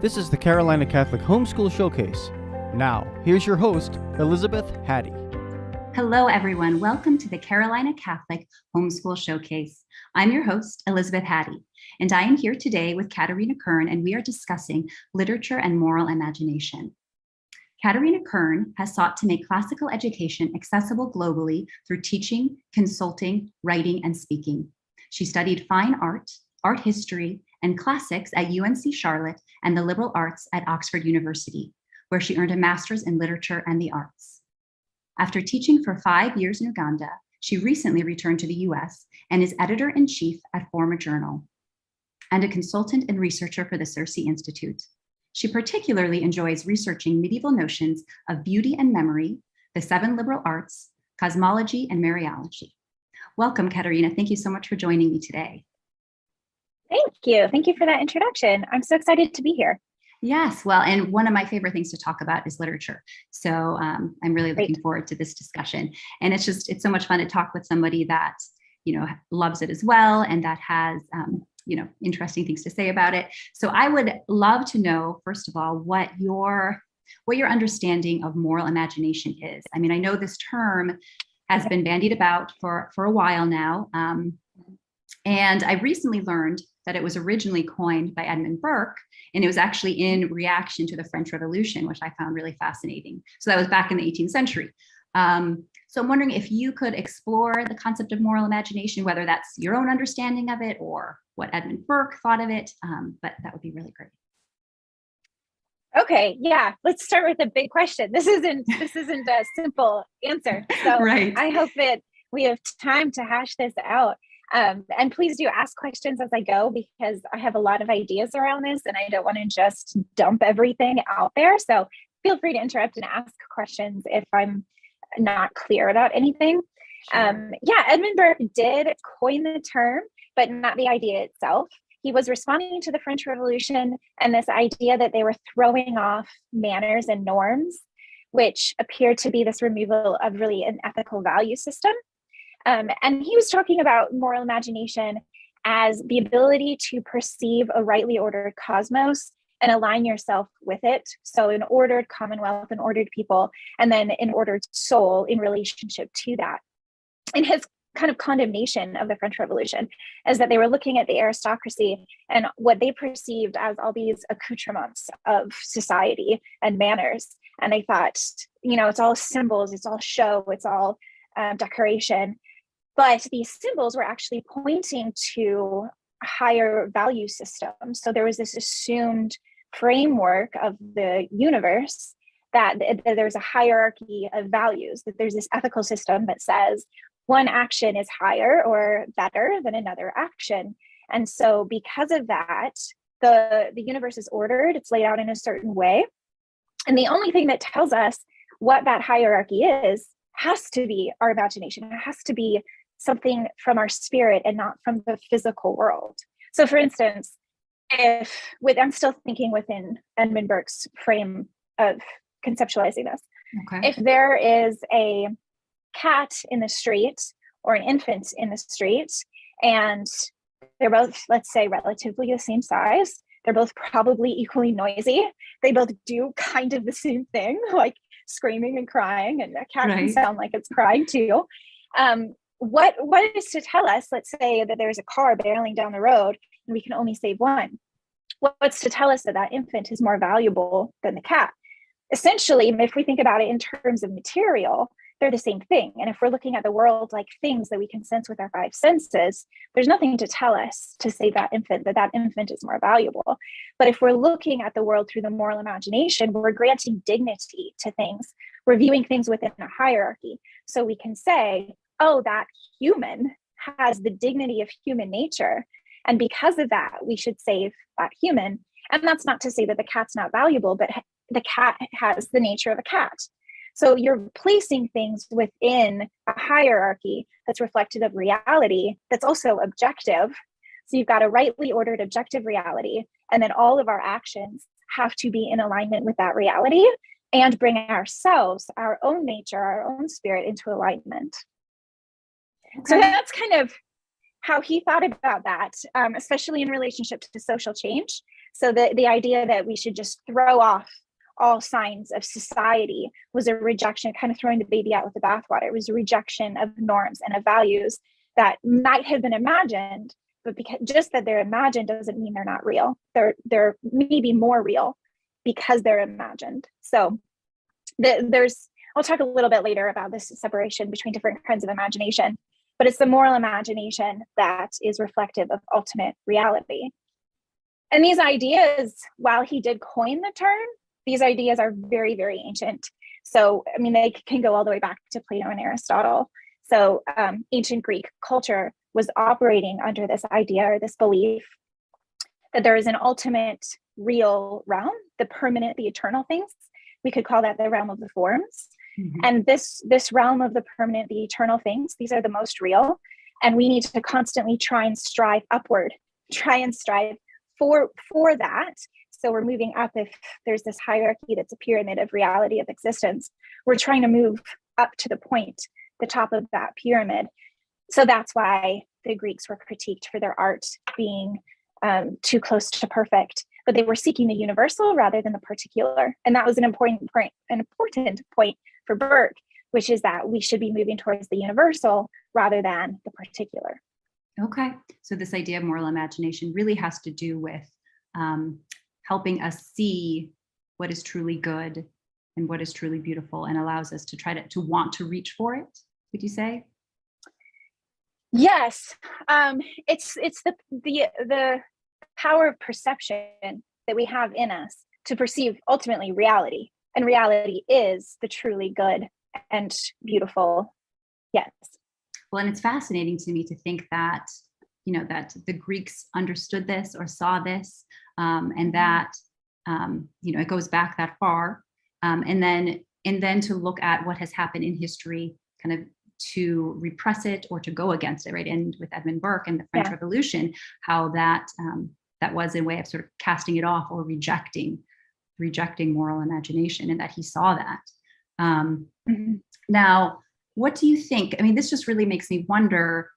This is the Carolina Catholic Homeschool Showcase. Now, here's your host, Elizabeth Hadi. Hello, everyone. Welcome to the Carolina Catholic Homeschool Showcase. I'm your host, Elizabeth Hadi, and I am here today with Katerina Kern, and we are discussing literature and moral imagination. Katerina Kern has sought to make classical education accessible globally through teaching, consulting, writing, and speaking. She studied fine art, art history, and classics at UNC Charlotte and the liberal arts at Oxford University, where she earned a master's in literature and the arts. After teaching for 5 years in Uganda, she recently returned to the US and is editor-in-chief at FORMA Journal and a consultant and researcher for the Circe Institute. She particularly enjoys researching medieval notions of beauty and memory, the 7 liberal arts, cosmology, and Mariology. Welcome, Katerina. Thank you so much for joining me today. Thank you. Thank you for that introduction. I'm so excited to be here. Yes, well, and one of my favorite things to talk about is literature. So I'm really looking forward to this discussion. And it's so much fun to talk with somebody that, loves it as well and that has, interesting things to say about it. So I would love to know, first of all, what your understanding of moral imagination is. I mean, I know this term has been bandied about for a while now. And I recently learned that it was originally coined by Edmund Burke, and it was actually in reaction to the French Revolution, which I found really fascinating. So that was back in the 18th century. So I'm wondering if you could explore the concept of moral imagination, whether that's your own understanding of it or what Edmund Burke thought of it, but that would be really great. Okay, yeah, let's start with the big question. This isn't a simple answer. So right. I hope that we have time to hash this out. And please do ask questions as I go, because I have a lot of ideas around this and I don't want to just dump everything out there. So feel free to interrupt and ask questions if I'm not clear about anything. Sure. Edmund Burke did coin the term, but not the idea itself. He was responding to the French Revolution and this idea that they were throwing off manners and norms, which appeared to be this removal of really an ethical value system. And he was talking about moral imagination as the ability to perceive a rightly ordered cosmos and align yourself with it. So an ordered commonwealth, an ordered people, and then an ordered soul in relationship to that. And his kind of condemnation of the French Revolution is that they were looking at the aristocracy and what they perceived as all these accoutrements of society and manners. And they thought, it's all symbols, it's all show, it's all decoration. But these symbols were actually pointing to a higher value system. So there was this assumed framework of the universe that there's a hierarchy of values, that there's this ethical system that says one action is higher or better than another action. And so because of that, the universe is ordered, it's laid out in a certain way. And the only thing that tells us what that hierarchy is has to be our imagination. It has to be something from our spirit and not from the physical world. So for instance, I'm still thinking within Edmund Burke's frame of conceptualizing this. Okay. If there is a cat in the street or an infant in the street, and they're both, let's say, relatively the same size, they're both probably equally noisy, they both do kind of the same thing, like screaming and crying, and a cat can sound like it's crying too. What is to tell us, let's say that there's a car barreling down the road and we can only save one. What's to tell us that that infant is more valuable than the cat? Essentially, if we think about it in terms of material, they're the same thing. And if we're looking at the world like things that we can sense with our 5 senses, there's nothing to tell us to say that infant is more valuable. But if we're looking at the world through the moral imagination, we're granting dignity to things. We're viewing things within a hierarchy. So we can say, oh, that human has the dignity of human nature. And because of that, we should save that human. And that's not to say that the cat's not valuable, but the cat has the nature of a cat. So you're placing things within a hierarchy that's reflective of reality, that's also objective. So you've got a rightly ordered objective reality, and then all of our actions have to be in alignment with that reality and bring ourselves, our own nature, our own spirit into alignment. Okay. So that's kind of how he thought about that, especially in relationship to social change. So the idea that we should just throw off all signs of society was a rejection, kind of throwing the baby out with the bathwater. It was a rejection of norms and of values that might have been imagined, but because just that they're imagined doesn't mean they're not real. They're maybe more real because they're imagined. So I'll talk a little bit later about this separation between different kinds of imagination, but it's the moral imagination that is reflective of ultimate reality. And these ideas, while he did coin the term, these ideas are very, very ancient. So, I mean, they can go all the way back to Plato and Aristotle. So ancient Greek culture was operating under this idea or this belief that there is an ultimate real realm, the permanent, the eternal things. We could call that the realm of the forms. Mm-hmm. And this realm of the permanent, the eternal things, these are the most real. And we need to constantly try and strive upward, try and strive for that. So we're moving up. If there's this hierarchy that's a pyramid of reality of existence, we're trying to move up to the point, the top of that pyramid. So that's why the Greeks were critiqued for their art being too close to perfect, but they were seeking the universal rather than the particular. And that was an important point for Burke, which is that we should be moving towards the universal rather than the particular. Okay. So this idea of moral imagination really has to do with helping us see what is truly good and what is truly beautiful, and allows us to try to want to reach for it, would you say? Yes. It's the power of perception that we have in us to perceive ultimately reality. And reality is the truly good and beautiful. Yes. Well, and it's fascinating to me to think that, that the Greeks understood this or saw this, and that, it goes back that far. And then to look at what has happened in history, kind of to repress it or to go against it, right? And with Edmund Burke and the French Revolution, how that was a way of sort of casting it off or rejecting moral imagination, and that he saw that. Now, what do you think? I mean, this just really makes me wonder,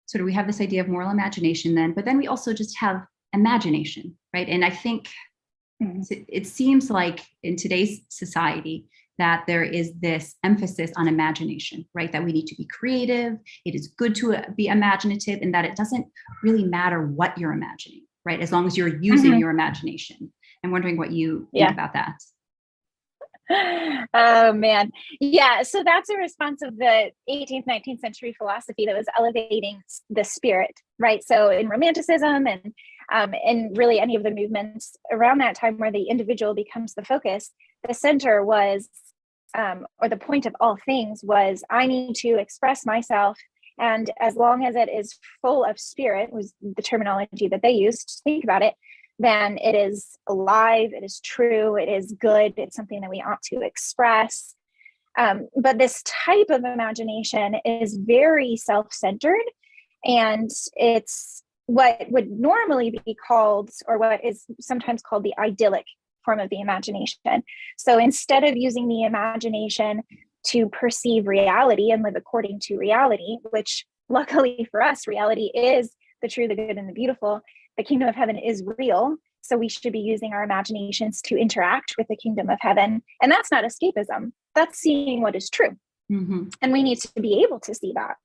sort of, we have this idea of moral imagination then, but then we also just have imagination, right? And I think it seems like in today's society that there is this emphasis on imagination, right? That we need to be creative. It is good to be imaginative, and that it doesn't really matter what you're imagining, right? As long as you're using your imagination. I'm wondering what you think about that. Oh, man. Yeah. So that's a response of the 18th, 19th century philosophy that was elevating the spirit, right? So in Romanticism and really any of the movements around that time where the individual becomes the focus, the center was, or the point of all things was, I need to express myself. And as long as it is full of spirit, was the terminology that they used to think about it, then it is alive, it is true, it is good, it's something that we ought to express. But this type of imagination is very self-centered, and it's what would normally be called, or what is sometimes called, the idyllic form of the imagination. So instead of using the imagination to perceive reality and live according to reality, which luckily for us, reality is the true, the good, and the beautiful. The kingdom of heaven is real. So we should be using our imaginations to interact with the kingdom of heaven. And that's not escapism. That's seeing what is true. And we need to be able to see that.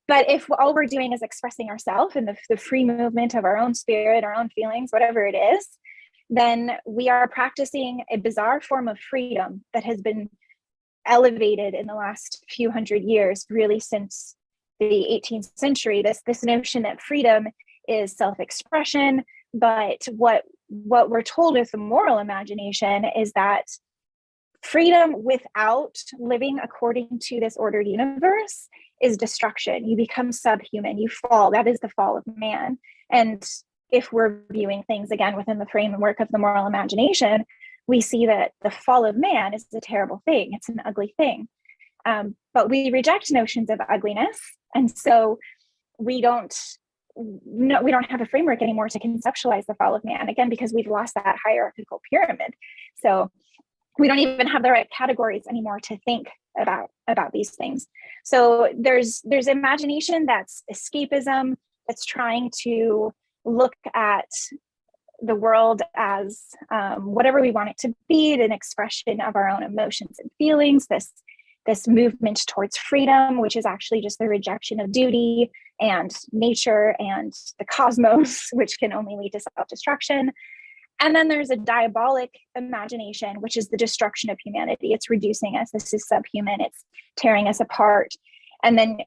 But if all we're doing is expressing ourselves in the free movement of our own spirit, our own feelings, whatever it is, then we are practicing a bizarre form of freedom that has been elevated in the last few hundred years, really since the 18th century. This notion that freedom is self-expression, but what we're told with the moral imagination is that freedom without living according to this ordered universe is destruction. You become subhuman, you fall. That is the fall of man. And if we're viewing things again within the framework of the moral imagination, we see that the fall of man is a terrible thing. It's an ugly thing. But we reject notions of ugliness. And so we don't have a framework anymore to conceptualize the fall of man, again, because we've lost that hierarchical pyramid. So we don't even have the right categories anymore to think about these things. So there's imagination that's escapism, that's trying to look at the world as whatever we want it to be, an expression of our own emotions and feelings, this movement towards freedom, which is actually just the rejection of duty and nature and the cosmos, which can only lead to self-destruction. And then there's a diabolic imagination, which is the destruction of humanity. It's reducing us. This is subhuman. It's tearing us apart. And then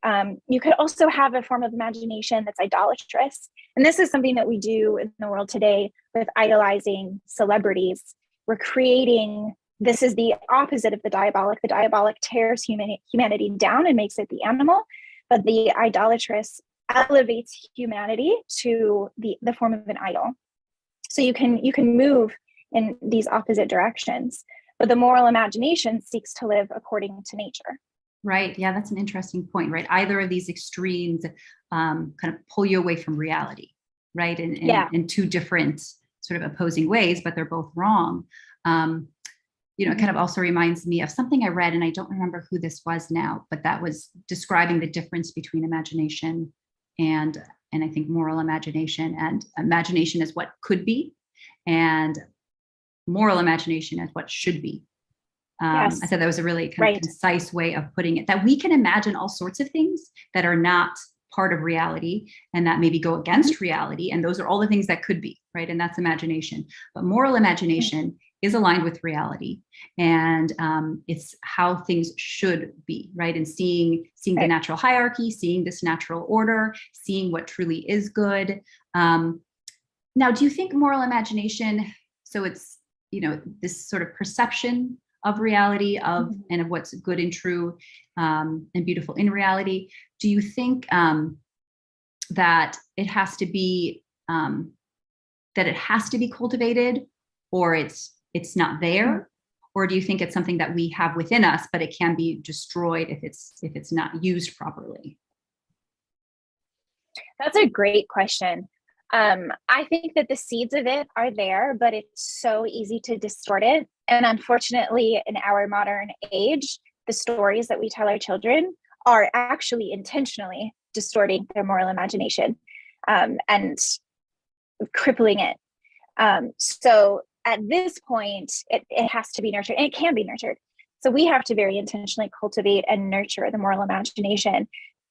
you could also have a form of imagination that's idolatrous. And this is something that we do in the world today with idolizing celebrities. We're creating, this is the opposite of the diabolic. The diabolic tears humanity down and makes it the animal, but the idolatrous elevates humanity to the form of an idol. So you can move in these opposite directions, but the moral imagination seeks to live according to nature. Right. Yeah, that's an interesting point, right? Either of these extremes kind of pull you away from reality, right? In two different sort of opposing ways, but they're both wrong. It kind of also reminds me of something I read, and I don't remember who this was now, but that was describing the difference between imagination and I think moral imagination. And imagination is what could be, and moral imagination is what should be. Yes. I thought that was a really kind of concise way of putting it, that we can imagine all sorts of things that are not part of reality and that maybe go against reality. And those are all the things that could be, right? And that's imagination. But moral imagination is aligned with reality, and it's how things should be, right? And seeing the natural hierarchy, seeing this natural order, seeing what truly is good. Now, do you think moral imagination, so it's, this sort of perception of reality and of what's good and true and beautiful in reality, do you think that it has to be cultivated, or it's not there? Or do you think it's something that we have within us, but it can be destroyed if it's not used properly? That's a great question. I think that the seeds of it are there, but it's so easy to distort it. And unfortunately, in our modern age, the stories that we tell our children are actually intentionally distorting their moral imagination and crippling it. So at this point, it has to be nurtured, and it can be nurtured. So we have to very intentionally cultivate and nurture the moral imagination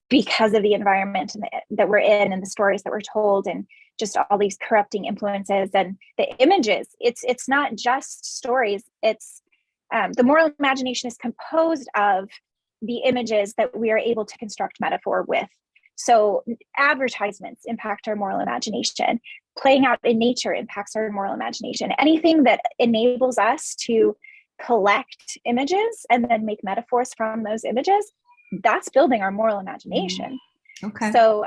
because of the environment that we're in and the stories that we're told and just all these corrupting influences and the images. It's not just stories. It's the moral imagination is composed of the images that we are able to construct metaphor with. So advertisements impact our moral imagination. Playing out in nature impacts our moral imagination. Anything that enables us to collect images and then make metaphors from those images, that's building our moral imagination. Okay. So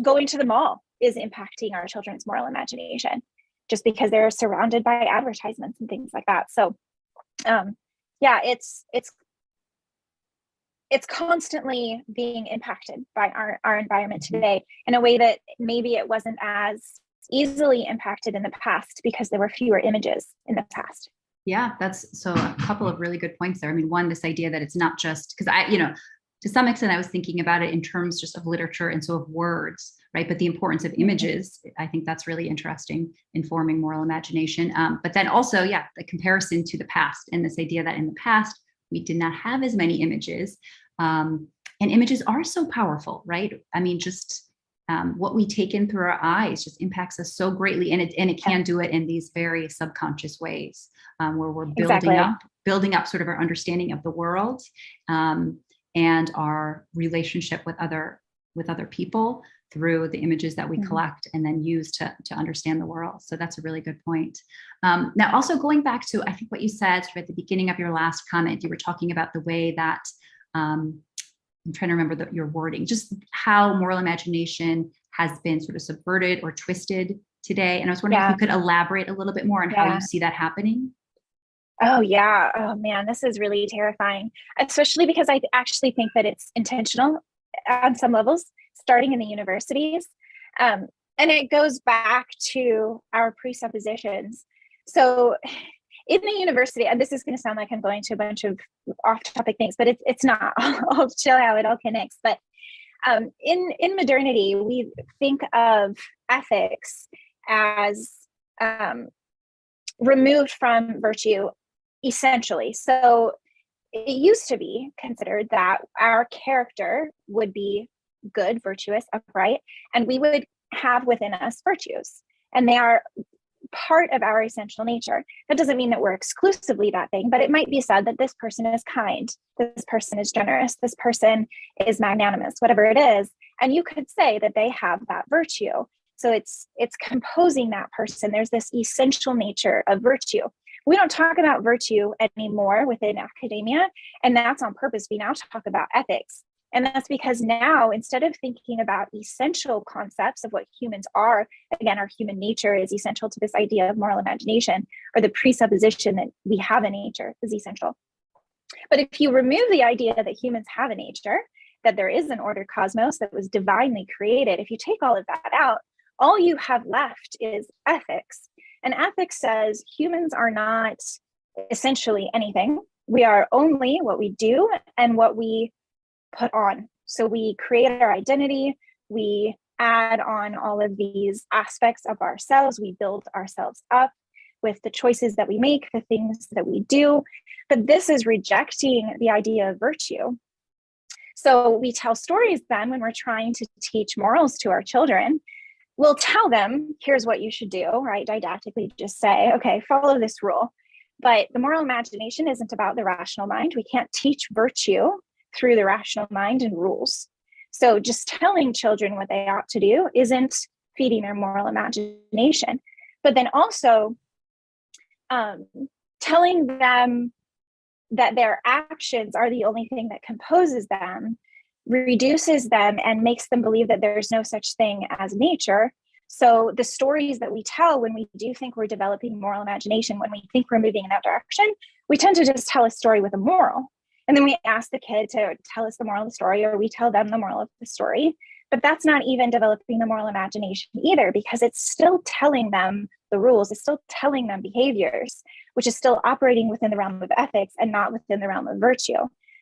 going to the mall is impacting our children's moral imagination just because they're surrounded by advertisements and things like that. So it's constantly being impacted by our environment today in a way that maybe it wasn't as easily impacted in the past because there were fewer images in the past. Yeah, that's so a couple of really good points there. I mean, one, this idea that it's not just because to some extent, I was thinking about it in terms just of literature and so of words, right? But the importance of images, I think that's really interesting in forming moral imagination. But then also, the comparison to the past and this idea that in the past, we did not have as many images. And images are so powerful, right? I mean, just what we take in through our eyes just impacts us so greatly. And it can do it in these very subconscious ways where we're building up sort of our understanding of the world and our relationship with other people through the images that we collect and then use to understand the world. So that's a really good point. Now, also going back to, I think what you said sort of at the beginning of your last comment, you were talking about the way that, I'm trying to remember your wording, just how moral imagination has been sort of subverted or twisted today. And I was wondering if you could elaborate a little bit more on how you see that happening. Oh, yeah. Oh, man, this is really terrifying, especially because I actually think that it's intentional on some levels, starting in the universities. And it goes back to our presuppositions. So in the university, and this is going to sound like I'm going to a bunch of off-topic things, but it's not. I'll show how it all connects. But in modernity, we think of ethics as removed from virtue, essentially. So it used to be considered that our character would be good, virtuous, upright, and we would have within us virtues, and they are part of our essential nature. That doesn't mean that we're exclusively that thing, but it might be said that this person is kind, this person is generous, this person is magnanimous, whatever it is. And you could say that they have that virtue. So it's composing that person. There's this essential nature of virtue. We don't talk about virtue anymore within academia, and that's on purpose. We now talk about ethics. And that's because now, instead of thinking about essential concepts of what humans are, again, our human nature is essential to this idea of moral imagination, or the presupposition that we have a nature is essential. But if you remove the idea that humans have a nature, that there is an ordered cosmos that was divinely created, if you take all of that out, all you have left is ethics. And ethics says humans are not essentially anything. We are only what we do and what we put on. So we create our identity, we add on all of these aspects of ourselves, we build ourselves up with the choices that we make, the things that we do. But this is rejecting the idea of virtue. So we tell stories then when we're trying to teach morals to our children. We'll tell them, here's what you should do, right? Didactically just say, okay, follow this rule. But the moral imagination isn't about the rational mind. We can't teach virtue through the rational mind and rules. So just telling children what they ought to do isn't feeding their moral imagination. But then also telling them that their actions are the only thing that composes them reduces them and makes them believe that there's no such thing as nature. So the stories that we tell when we do think we're developing moral imagination, when we think we're moving in that direction, we tend to just tell a story with a moral. And then we ask the kid to tell us the moral of the story, or we tell them the moral of the story. But that's not even developing the moral imagination either, because it's still telling them the rules, it's still telling them behaviors, which is still operating within the realm of ethics and not within the realm of virtue.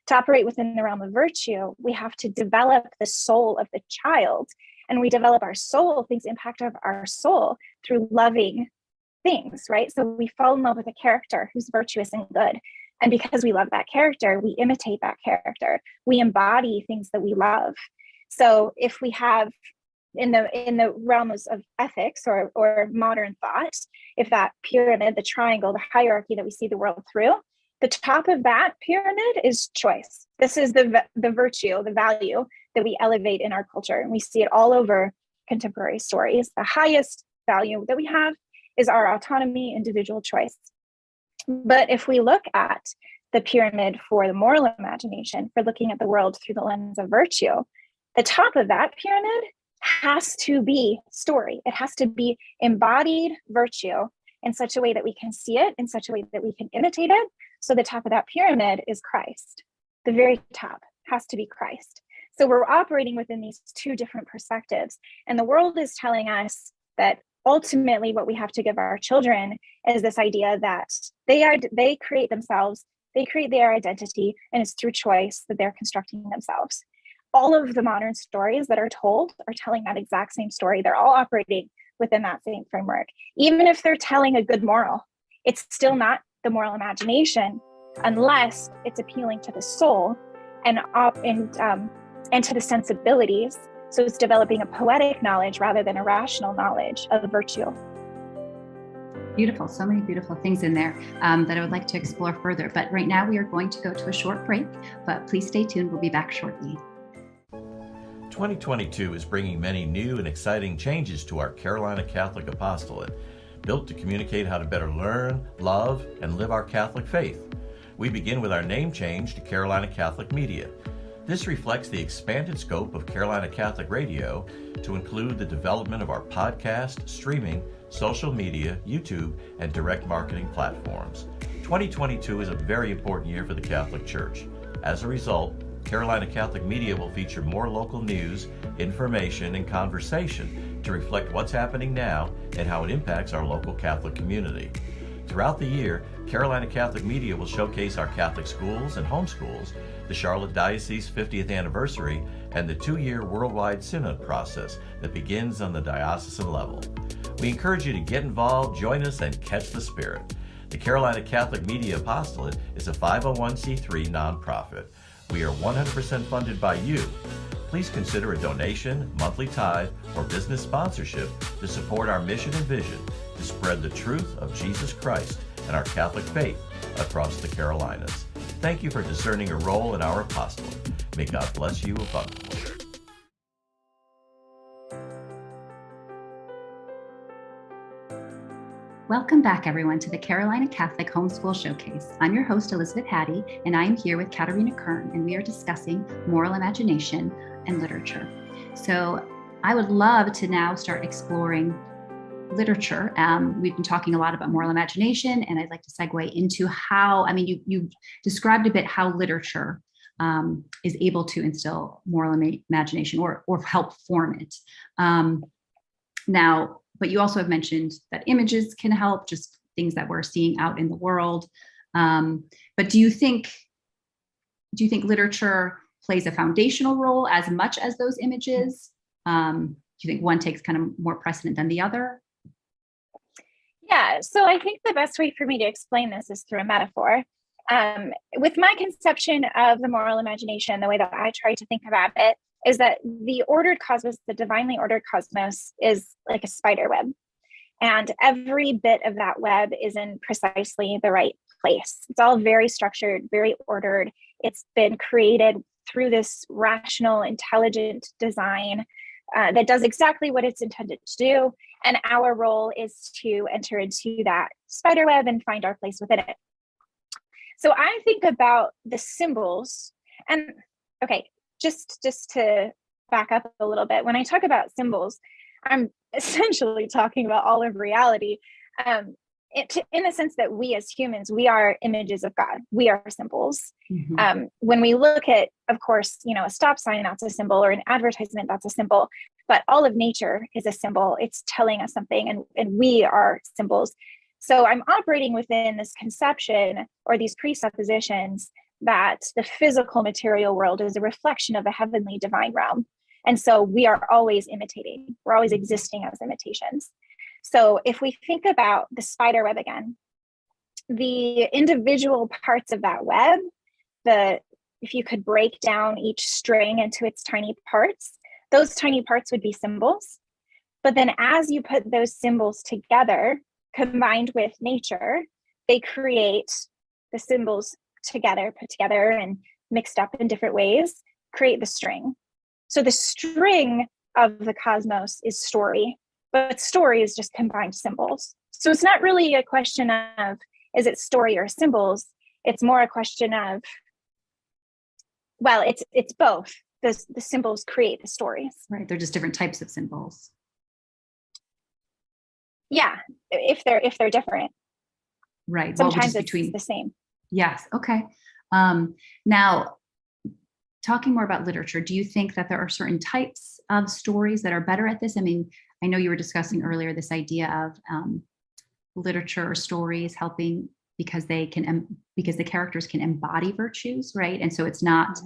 To operate within the realm of virtue, we have to develop the soul of the child. And we develop our soul, things impact of our soul through loving things, right? So we fall in love with a character who's virtuous and good. And because we love that character, we imitate that character. We embody things that we love. So if we have in the realms of ethics or modern thought, if that pyramid, the triangle, the hierarchy that we see the world through, the top of that pyramid is choice. This is the virtue, the value that we elevate in our culture. And we see it all over contemporary stories. The highest value that we have is our autonomy, individual choice. But if we look at the pyramid for the moral imagination, for looking at the world through the lens of virtue, the top of that pyramid has to be story. It has to be embodied virtue in such a way that we can see it, in such a way that we can imitate it. So the top of that pyramid is Christ. The very top has to be Christ. So we're operating within these two different perspectives. And the world is telling us that ultimately what we have to give our children is this idea that they create themselves, they create their identity, and it's through choice that they're constructing themselves. All of the modern stories that are told are telling that exact same story. They're all operating within that same framework. Even if they're telling a good moral, it's still not the moral imagination unless it's appealing to the soul and to the sensibilities. So it's developing a poetic knowledge rather than a rational knowledge of virtue. Beautiful. So many beautiful things in there that I would like to explore further. But right now we are going to go to a short break, but please stay tuned. We'll be back shortly. 2022 is bringing many new and exciting changes to our Carolina Catholic Apostolate, built to communicate how to better learn, love, and live our Catholic faith. We begin with our name change to Carolina Catholic Media. This reflects the expanded scope of Carolina Catholic Radio to include the development of our podcast, streaming, social media, YouTube, and direct marketing platforms. 2022 is a very important year for the Catholic Church. As a result, Carolina Catholic Media will feature more local news, information, and conversation to reflect what's happening now and how it impacts our local Catholic community. Throughout the year, Carolina Catholic Media will showcase our Catholic schools and homeschools, the Charlotte Diocese 50th anniversary, and the 2-year worldwide synod process that begins on the diocesan level. We encourage you to get involved, join us, and catch the spirit. The Carolina Catholic Media Apostolate is a 501c3 nonprofit. We are 100% funded by you. Please consider a donation, monthly tithe, or business sponsorship to support our mission and vision to spread the truth of Jesus Christ and our Catholic faith across the Carolinas. Thank you for discerning a role in our apostolate. May God bless you abundantly. Welcome back, everyone, to the Carolina Catholic Homeschool Showcase. I'm your host, Elizabeth Hadi, and I am here with Katerina Kern, and we are discussing moral imagination and literature. So I would love to now start exploring literature. We've been talking a lot about moral imagination, and I'd like to segue into how, you described a bit how literature is able to instill moral imagination or help form it. But you also have mentioned that images can help, just things that we're seeing out in the world. But do you think literature plays a foundational role as much as those images? Do you think one takes kind of more precedent than the other? Yeah, so I think the best way for me to explain this is through a metaphor. With my conception of the moral imagination, the way that I try to think about it is that the ordered cosmos, the divinely ordered cosmos, is like a spider web. And every bit of that web is in precisely the right place. It's all very structured, very ordered. It's been created through this rational, intelligent design that does exactly what it's intended to do. And our role is to enter into that spider web and find our place within it. So I think about the symbols, and okay, just to back up a little bit, when I talk about symbols, I'm essentially talking about all of reality. In the sense that we as humans, we are images of God. We are symbols. Mm-hmm. When we look at, of course, a stop sign, that's a symbol, or an advertisement, that's a symbol. But all of nature is a symbol. It's telling us something, and we are symbols. So I'm operating within this conception or these presuppositions that the physical material world is a reflection of the heavenly divine realm. And so we are always imitating. We're always existing as imitations. So if we think about the spider web again, the individual parts of that web, if you could break down each string into its tiny parts, those tiny parts would be symbols. But then as you put those symbols together, combined with nature, they create the symbols together, put together and mixed up in different ways, create the string. So the string of the cosmos is story, but story is just combined symbols. So it's not really a question of, is it story or symbols? It's more a question of, well, it's both. The symbols create the stories. Right, they're just different types of symbols. Yeah, if they're different. Right. Sometimes it's the same. Yes. Okay. Now, talking more about literature, do you think that there are certain types of stories that are better at this? I mean, I know you were discussing earlier this idea of literature or stories helping because the characters can embody virtues, right? And so it's not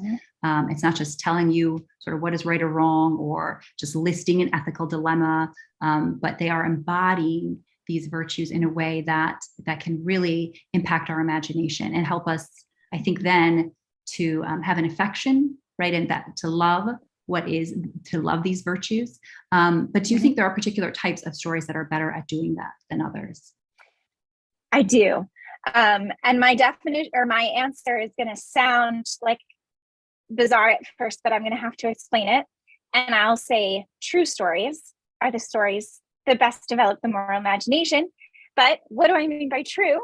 just telling you sort of what is right or wrong or just listing an ethical dilemma, but they are embodying these virtues in a way that can really impact our imagination and help us, I think, then to have an affection, right? And that to love these virtues. But do you think there are particular types of stories that are better at doing that than others? I do. And my definition or my answer is going to sound like bizarre at first, but I'm going to have to explain it. And I'll say true stories are the stories that best develop the moral imagination. But what do I mean by true?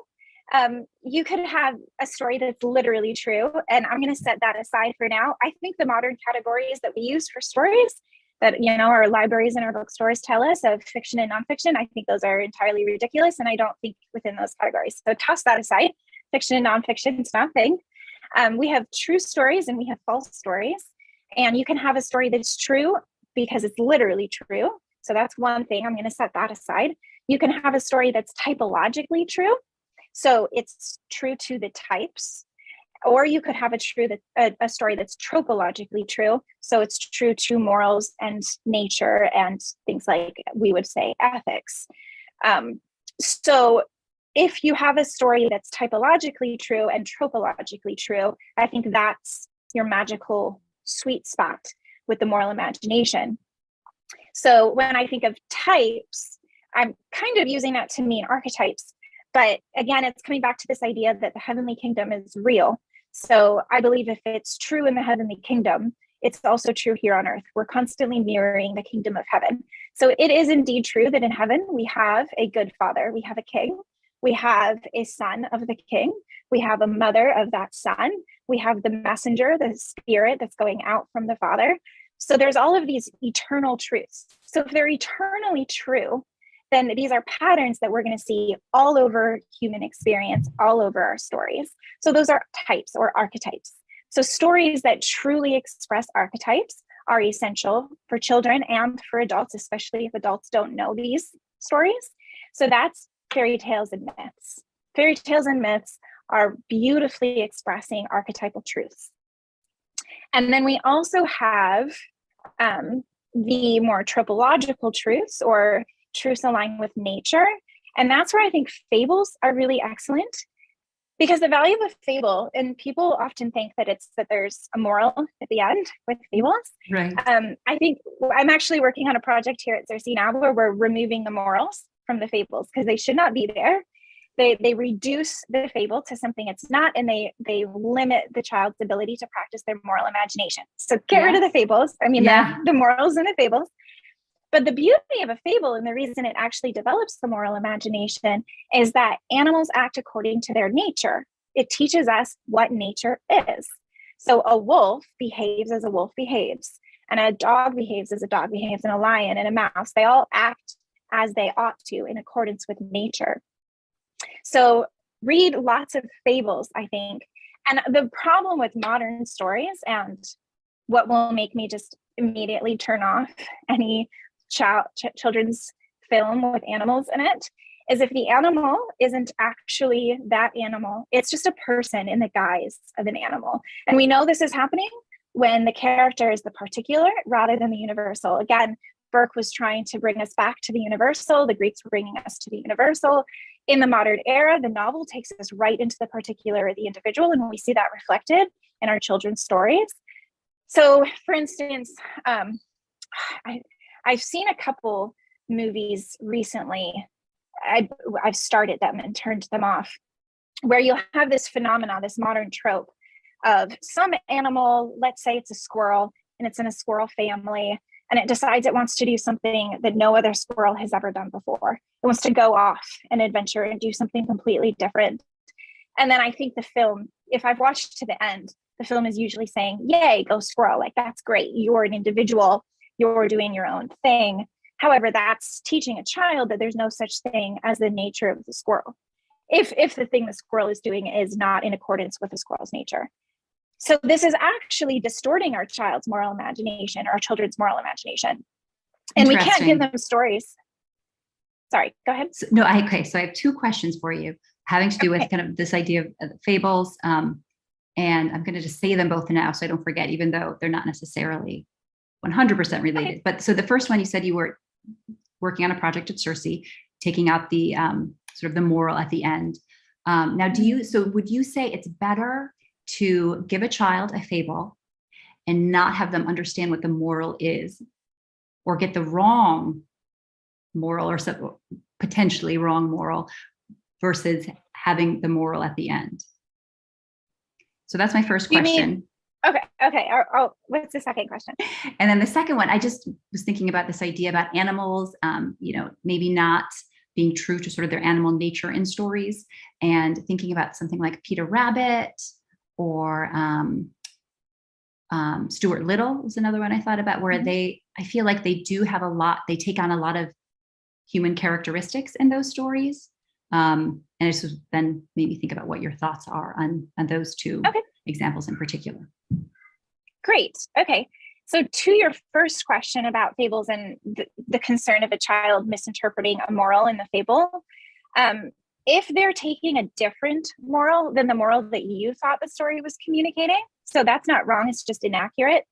You could have a story that's literally true, and I'm going to set that aside for now. I think the modern categories that we use for stories that, our libraries and our bookstores tell us of fiction and nonfiction, I think those are entirely ridiculous, and I don't think within those categories. So toss that aside. Fiction and nonfiction, it's not a thing. We have true stories and we have false stories, and you can have a story that's true because it's literally true. So that's one thing. I'm going to set that aside. You can have a story that's typologically true. So it's true to the types, or you could have a story that's tropologically true. So it's true to morals and nature and things like, we would say, ethics. So if you have a story that's typologically true and tropologically true, I think that's your magical sweet spot with the moral imagination. So when I think of types, I'm kind of using that to mean archetypes. But again, it's coming back to this idea that the heavenly kingdom is real. So I believe if it's true in the heavenly kingdom, it's also true here on earth. We're constantly mirroring the kingdom of heaven. So it is indeed true that in heaven, we have a good father. We have a king. We have a son of the king. We have a mother of that son. We have the messenger, the spirit that's going out from the father. So there's all of these eternal truths. So if they're eternally true, then these are patterns that we're going to see all over human experience, all over our stories. So those are types or archetypes. So stories that truly express archetypes are essential for children and for adults, especially if adults don't know these stories. So that's fairy tales and myths. Fairy tales and myths are beautifully expressing archetypal truths. And then we also have the more tropological truths, or truths aligned with nature. And that's where I think fables are really excellent, because the value of a fable, and people often think that it's that there's a moral at the end with fables. Right. I think I'm actually working on a project here at Cersei now where we're removing the morals from the fables because they should not be there. They reduce the fable to something it's not, and they limit the child's ability to practice their moral imagination. So get rid of the fables. I mean, the morals and the fables. But the beauty of a fable, and the reason it actually develops the moral imagination, is that animals act according to their nature. It teaches us what nature is. So a wolf behaves as a wolf behaves, and a dog behaves as a dog behaves, and a lion and a mouse. They all act as they ought to in accordance with nature. So read lots of fables, I think. And the problem with modern stories, and what will make me just immediately turn off any children's film with animals in it, is if the animal isn't actually that animal, it's just a person in the guise of an animal. And we know this is happening when the character is the particular rather than the universal. Again, Burke was trying to bring us back to the universal. The Greeks were bringing us to the universal. In the modern era, the novel takes us right into the particular or the individual, and we see that reflected in our children's stories. So, for instance, I've seen a couple movies recently. I've started them and turned them off, where you'll have this phenomenon, this modern trope of some animal, let's say it's a squirrel, and it's in a squirrel family, and it decides it wants to do something that no other squirrel has ever done before. It wants to go off an adventure and do something completely different. And then I think the film, if I've watched to the end, the film is usually saying, yay, go squirrel. Like, that's great. You're an individual. You're doing your own thing. However, that's teaching a child that there's no such thing as the nature of the squirrel, if the thing the squirrel is doing is not in accordance with the squirrel's nature. So this is actually distorting our child's moral imagination, or our children's moral imagination. And we can't give them stories. Sorry, go ahead. So I have two questions for you having to do with kind of this idea of fables. And I'm going to just say them both now so I don't forget, even though they're not necessarily 100% related. Okay. But so the first one, you said you were working on a project at Cersei, taking out the sort of the moral at the end. Now, would you say it's better to give a child a fable and not have them understand what the moral is, or get the wrong moral or potentially wrong moral, versus having the moral at the end? So that's my first question. Okay. What's the second question? And then the second one, I just was thinking about this idea about animals, maybe not being true to sort of their animal nature in stories, and thinking about something like Peter Rabbit or Stuart Little was another one I thought about, where I feel like they do have they take on a lot of human characteristics in those stories. And it's just then made me think about what your thoughts are on those two examples in particular. Great. Okay. So to your first question about fables and the concern of a child misinterpreting a moral in the fable, if they're taking a different moral than the moral that you thought the story was communicating, so that's not wrong, it's just inaccurate,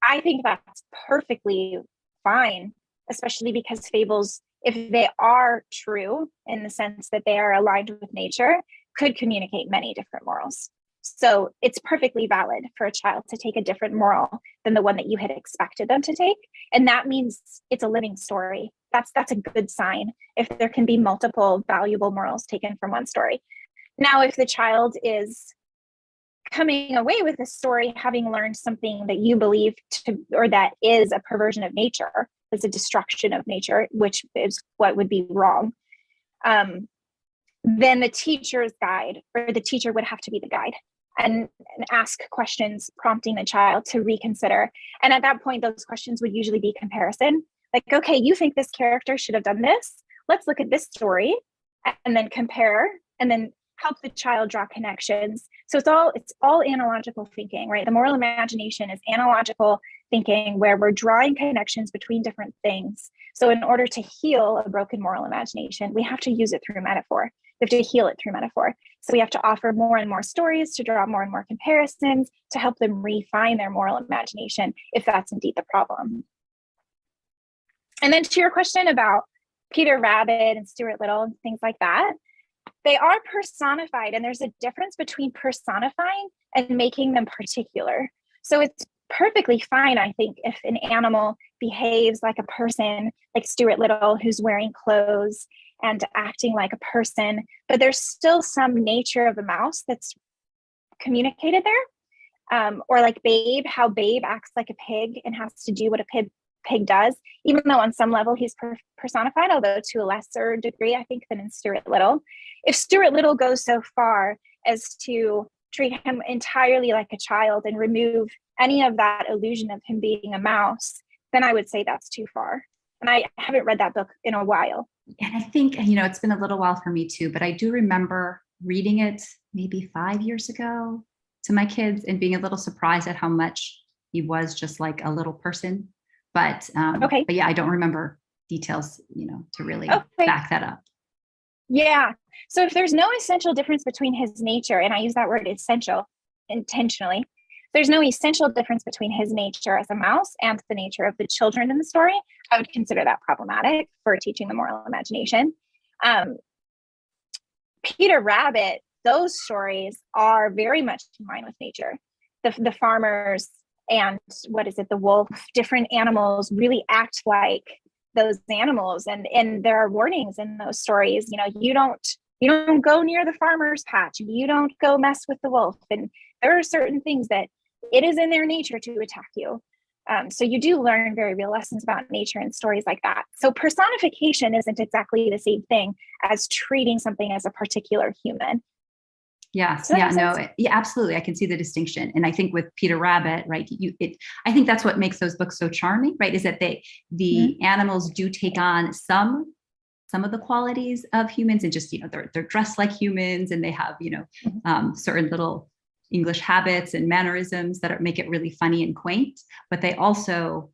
I think that's perfectly fine, especially because fables, if they are true in the sense that they are aligned with nature, could communicate many different morals. So it's perfectly valid for a child to take a different moral than the one that you had expected them to take. And that means it's a living story. That's a good sign if there can be multiple valuable morals taken from one story. Now, if the child is coming away with the story having learned something that you believe or that is a perversion of nature, is a destruction of nature, which is what would be wrong, then the teacher's guide, or the teacher would have to be the guide and ask questions prompting the child to reconsider. And at that point, those questions would usually be comparison. Like, okay, you think this character should have done this? Let's look at this story and then compare and then help the child draw connections. So it's all analogical thinking, right? The moral imagination is analogical thinking where we're drawing connections between different things. So in order to heal a broken moral imagination, we have to use it through metaphor. We have to heal it through metaphor. So we have to offer more and more stories to draw more and more comparisons to help them refine their moral imagination, if that's indeed the problem. And then to your question about Peter Rabbit and Stuart Little and things like that, they are personified, and there's a difference between personifying and making them particular. So it's perfectly fine, I think, if an animal behaves like a person, like Stuart Little, who's wearing clothes and acting like a person, but there's still some nature of a mouse that's communicated there. Or like Babe, how Babe acts like a pig and has to do what a pig does, even though on some level he's personified, although to a lesser degree, I think, than in Stuart Little. If Stuart Little goes so far as to treat him entirely like a child and remove any of that illusion of him being a mouse, then I would say that's too far. And I haven't read that book in a while. And I think, it's been a little while for me too, but I do remember reading it maybe 5 years ago to my kids and being a little surprised at how much he was just like a little person. But yeah, I don't remember details, to really back that up. Yeah. So if there's no essential difference between his nature, and I use that word essential intentionally, there's no essential difference between his nature as a mouse and the nature of the children in the story, I would consider that problematic for teaching the moral imagination. Peter Rabbit, those stories are very much in line with nature. The farmers and the wolf, different animals really act like those animals. And there are warnings in those stories. You don't go near the farmer's patch. You don't go mess with the wolf. And there are certain things that it is in their nature to attack you. So you do learn very real lessons about nature in stories like that. So personification isn't exactly the same thing as treating something as a particular human. Yes. Yeah, no, yeah, absolutely. I can see the distinction. And I think with Peter Rabbit, right, I think that's what makes those books so charming, right, is that the animals do take on some of the qualities of humans, and just, they're dressed like humans, and they have, certain little English habits and mannerisms that make it really funny and quaint, but they also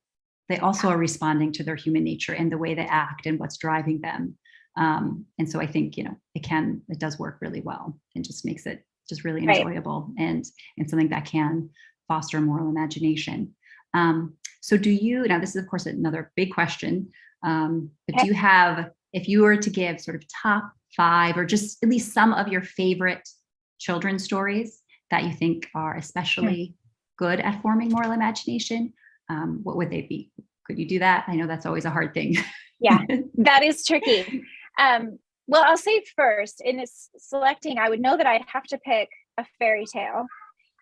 are responding to their human nature and the way they act and what's driving them. And so I think, it does work really well and just makes it just really enjoyable and something that can foster moral imagination. So now this is of course another big question, but do you have, if you were to give sort of top 5 or just at least some of your favorite children's stories that you think are especially good at forming moral imagination, what would they be? Could you do that? I know that's always a hard thing. Yeah, that is tricky. Well, I'll say first, in selecting, I would know that I'd have to pick a fairy tale.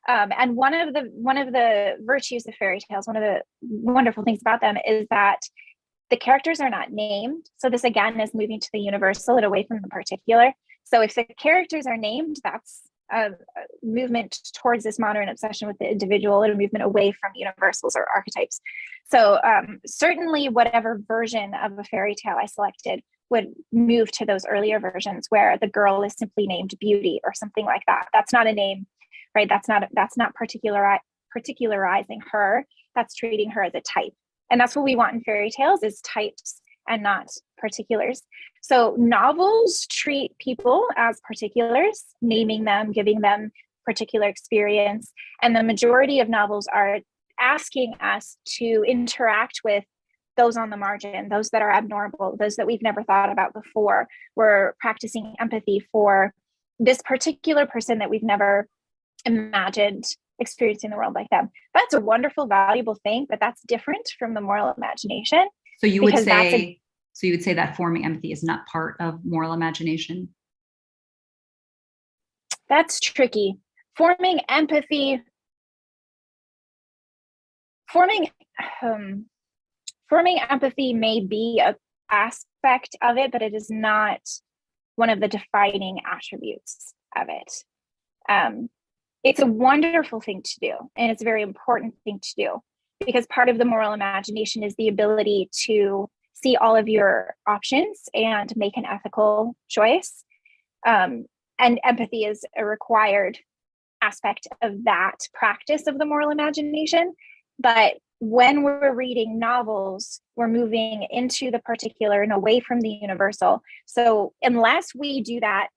And one of the virtues of fairy tales, one of the wonderful things about them is that the characters are not named. So this again is moving to the universal and away from the particular. So if the characters are named, that's a movement towards this modern obsession with the individual and a movement away from universals or archetypes. So certainly whatever version of a fairy tale I selected would move to those earlier versions where the girl is simply named Beauty or something like that. That's not a name, right? That's not particularizing her. That's treating her as a type. And that's what we want in fairy tales, is types and not particulars. So novels treat people as particulars, naming them, giving them particular experience. And the majority of novels are asking us to interact with those on the margin, those that are abnormal, those that we've never thought about before. We're practicing empathy for this particular person that we've never imagined experiencing the world like them. That's a wonderful, valuable thing, but that's different from the moral imagination. So you would say, that forming empathy is not part of moral imagination? That's tricky. Forming empathy may be an aspect of it, but it is not one of the defining attributes of it. It's a wonderful thing to do, and it's a very important thing to do, because part of the moral imagination is the ability to see all of your options and make an ethical choice. And empathy is a required aspect of that practice of the moral imagination. But when we're reading novels, we're moving into the particular and away from the universal. So unless we do that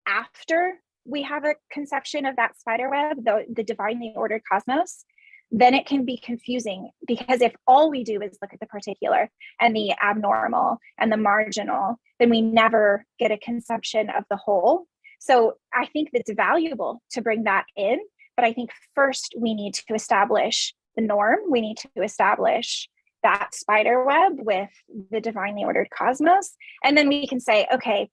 after we have a conception of that spiderweb, the divinely ordered cosmos, then it can be confusing, because if all we do is look at the particular and the abnormal and the marginal, then we never get a conception of the whole. So I think that's valuable to bring that in, but I think first we need to establish the norm. We need to establish that spiderweb with the divinely ordered cosmos. And then we can say, okay,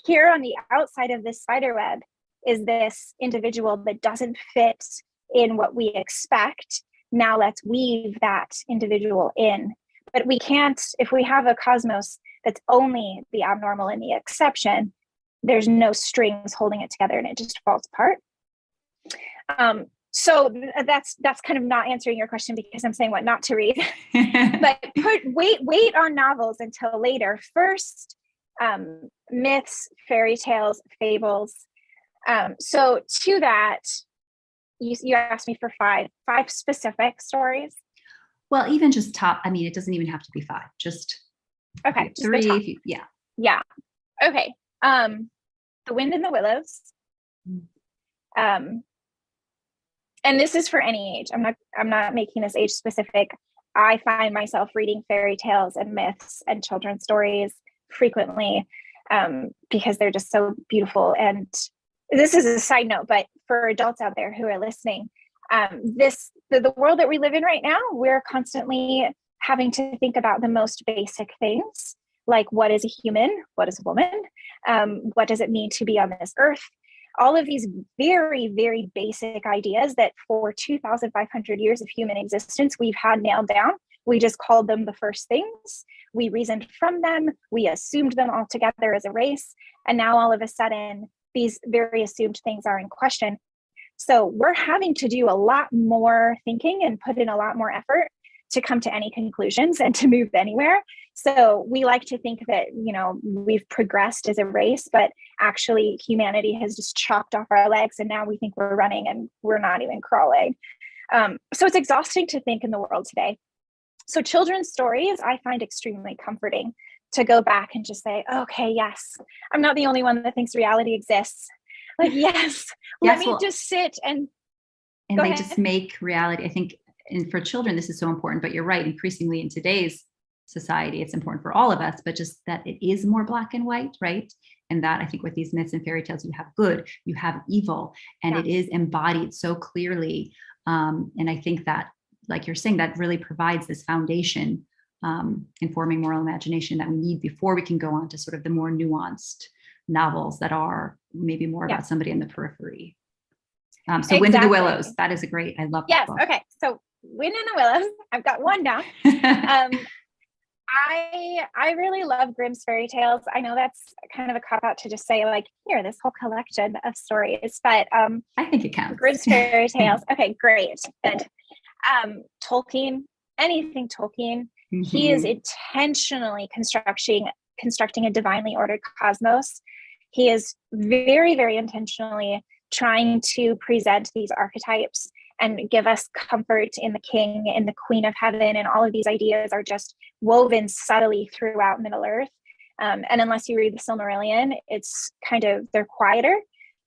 here on the outside of this spiderweb is this individual that doesn't fit in what we expect. Now let's weave that individual in. But we can't, if we have a cosmos that's only the abnormal and the exception, there's no strings holding it together and it just falls apart. So that's kind of not answering your question, because I'm saying what not to read. But wait on novels until later. First, myths, fairy tales, fables. So to that, you asked me for five specific stories. Well, even just top, it doesn't even have to be 5, just okay, just three. Yeah. Okay. The Wind in the Willows. And this is for any age. I'm not making this age specific. I find myself reading fairy tales and myths and children's stories frequently, because they're just so beautiful. And this is a side note, but for adults out there who are listening, the world that we live in right now, we're constantly having to think about the most basic things, like what is a human, what is a woman, what does it mean to be on this earth? All of these very, very basic ideas that for 2,500 years of human existence, we've had nailed down. We just called them the first things. We reasoned from them. We assumed them all together as a race. And now all of a sudden, these very assumed things are in question. So we're having to do a lot more thinking and put in a lot more effort to come to any conclusions and to move anywhere. So we like to think that, we've progressed as a race, but actually humanity has just chopped off our legs, and now we think we're running and we're not even crawling. So it's exhausting to think in the world today. So children's stories, I find extremely comforting to go back and just say, okay, yes, I'm not the only one that thinks reality exists. Like, yes, let me just sit and they ahead. Just make reality. I think, and for children, this is so important, but you're right. Increasingly in today's society, it's important for all of us, but just that it is more black and white, right? And that I think with these myths and fairy tales, you have good, you have evil, and it is embodied so clearly. And I think that, like you're saying, that really provides this foundation in forming moral imagination that we need before we can go on to sort of the more nuanced novels that are maybe more about somebody in the periphery. So exactly. Wind in the Willows, that is a great, I love that book. Okay. So Wind in the Willows, I've got one down. I really love Grimm's fairy tales. I know that's kind of a cop out to just say like, here, this whole collection of stories, but I think it counts. Grimm's fairy tales. Okay, great. Good. Tolkien, anything Tolkien, he is intentionally constructing a divinely ordered cosmos. He is very, very intentionally trying to present these archetypes and give us comfort in the king and the queen of heaven. And all of these ideas are just woven subtly throughout Middle Earth. And unless you read the Silmarillion, it's kind of, they're quieter.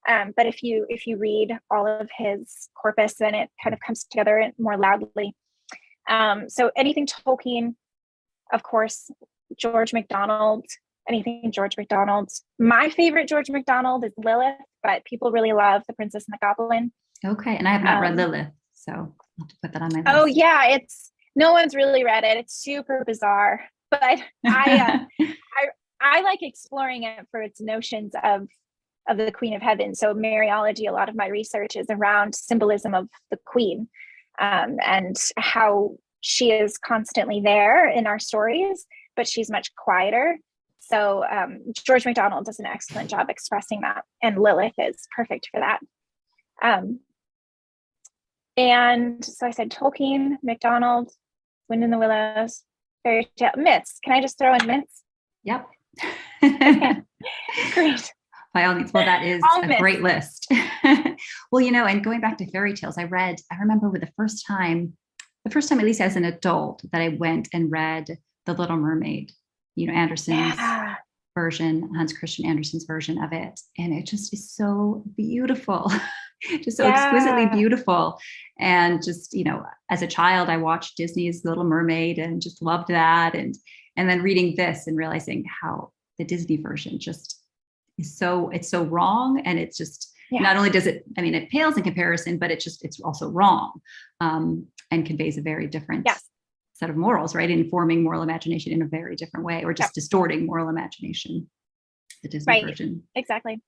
But if you read all of his corpus, then it kind of comes together more loudly. So anything Tolkien, of course, George MacDonald, anything George MacDonald. My favorite George MacDonald is Lilith, but people really love The Princess and the Goblin. Okay, and I have not read Lilith, so I'll have to put that on my list. Oh yeah, no one's really read it. It's super bizarre, but I like exploring it for its notions of the Queen of Heaven. So Mariology, a lot of my research is around symbolism of the Queen, and how she is constantly there in our stories, but she's much quieter. So George MacDonald does an excellent job expressing that, and Lilith is perfect for that. And so I said Tolkien, MacDonald, Wind in the Willows, fairy tale, myths. Can I just throw in myths? Yep. Okay. Great. By all means. Well, that is all a myths. Great list. Well, and going back to fairy tales, I remember with the first time, at least as an adult, that I went and read The Little Mermaid, Andersen's version, Hans Christian Andersen's version of it. And it just is so beautiful, just so exquisitely beautiful. And just, as a child, I watched Disney's Little Mermaid and just loved that. And then reading this and realizing how the Disney version just is it's so wrong. And it's just, not only does it pales in comparison, but it's also wrong, and conveys a very different set of morals, right? Informing moral imagination in a very different way, or just distorting moral imagination, the Disney version. Exactly.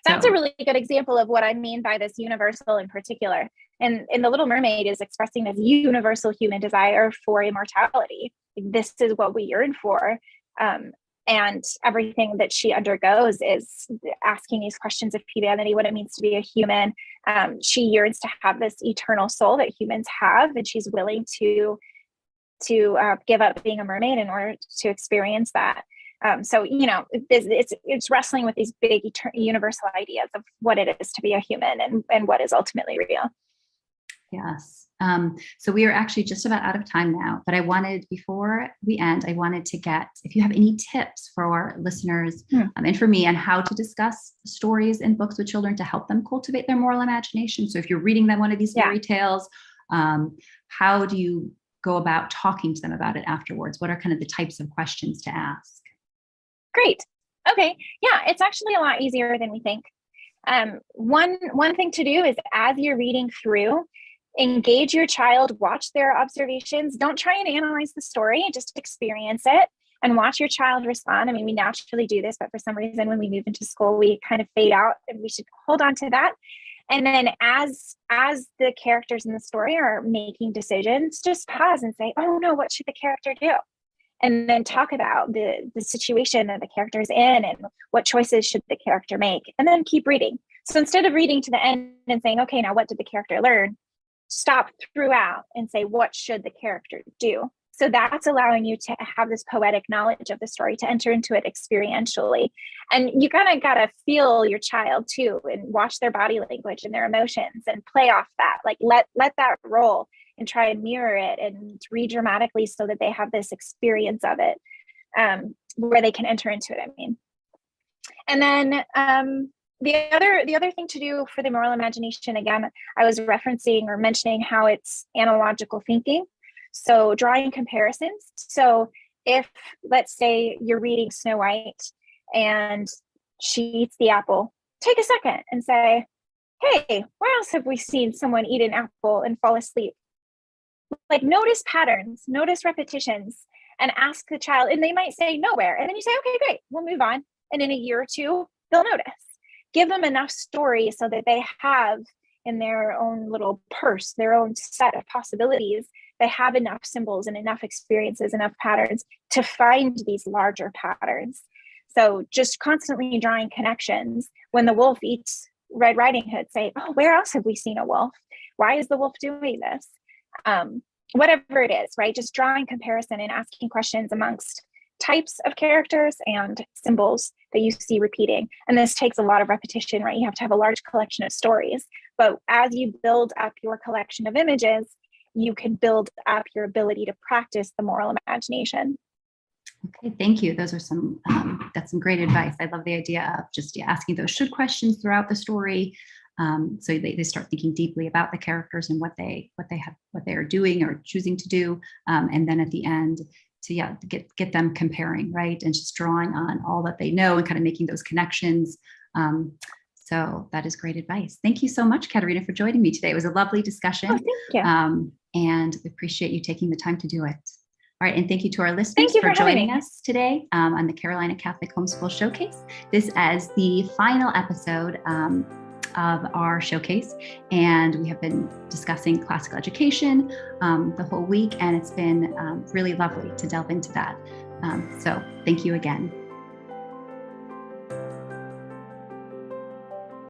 That's a really good example of what I mean by this universal in particular. And The Little Mermaid is expressing this universal human desire for immortality. This is what we yearn for. And everything that she undergoes is asking these questions of humanity, what it means to be a human. She yearns to have this eternal soul that humans have, and she's willing to give up being a mermaid in order to experience that. So it's wrestling with these big universal ideas of what it is to be a human and what is ultimately real. Yes. So we are actually just about out of time now, but before we end, I wanted to get, if you have any tips for our listeners and for me on how to discuss stories and books with children to help them cultivate their moral imagination. So if you're reading them one of these fairy tales, how do you go about talking to them about it afterwards? What are kind of the types of questions to ask? Great. Okay. Yeah, it's actually a lot easier than we think. One thing to do is, as you're reading through, engage your child, watch their observations. Don't try and analyze the story, just experience it and watch your child respond. We naturally do this, but for some reason, when we move into school, we kind of fade out, and we should hold on to that. And then as the characters in the story are making decisions, just pause and say, oh no, what should the character do? And then talk about the situation that the character's in and what choices should the character make, and then keep reading. So instead of reading to the end and saying, okay, now what did the character learn? Stop throughout and say, what should the character do? So that's allowing you to have this poetic knowledge of the story, to enter into it experientially. And you kind of got to feel your child too, and watch their body language and their emotions and play off that. Like let that roll and try and mirror it and read dramatically so that they have this experience of it, where they can enter into it. And then the other thing to do for the moral imagination, again, I was referencing or mentioning how it's analogical thinking. So drawing comparisons. So if, let's say, you're reading Snow White and she eats the apple, take a second and say, hey, where else have we seen someone eat an apple and fall asleep? Like, notice patterns, notice repetitions, and ask the child, and they might say nowhere. And then you say, okay, great, we'll move on. And in a year or two, they'll notice. Give them enough story so that they have in their own little purse, their own set of possibilities, they have enough symbols and enough experiences, enough patterns to find these larger patterns. So just constantly drawing connections. When the wolf eats Red Riding Hood, say, oh, where else have we seen a wolf? Why is the wolf doing this? Whatever it is, right? Just drawing comparison and asking questions amongst types of characters and symbols that you see repeating. And this takes a lot of repetition, right? You have to have a large collection of stories. But as you build up your collection of images, you can build up your ability to practice the moral imagination. Okay, thank you. Those are that's some great advice. I love the idea of just asking those should questions throughout the story. So they start thinking deeply about the characters and what they are doing or choosing to do. And then at the end, to get them comparing, right? And just drawing on all that they know and kind of making those connections. So that is great advice. Thank you so much, Katerina, for joining me today. It was a lovely discussion. Oh, thank you. And we appreciate you taking the time to do it. All right, and thank you to our listeners for joining us today on the Carolina Catholic Homeschool Showcase. This is the final episode of our showcase, and we have been discussing classical education the whole week, and it's been really lovely to delve into that. So thank you again.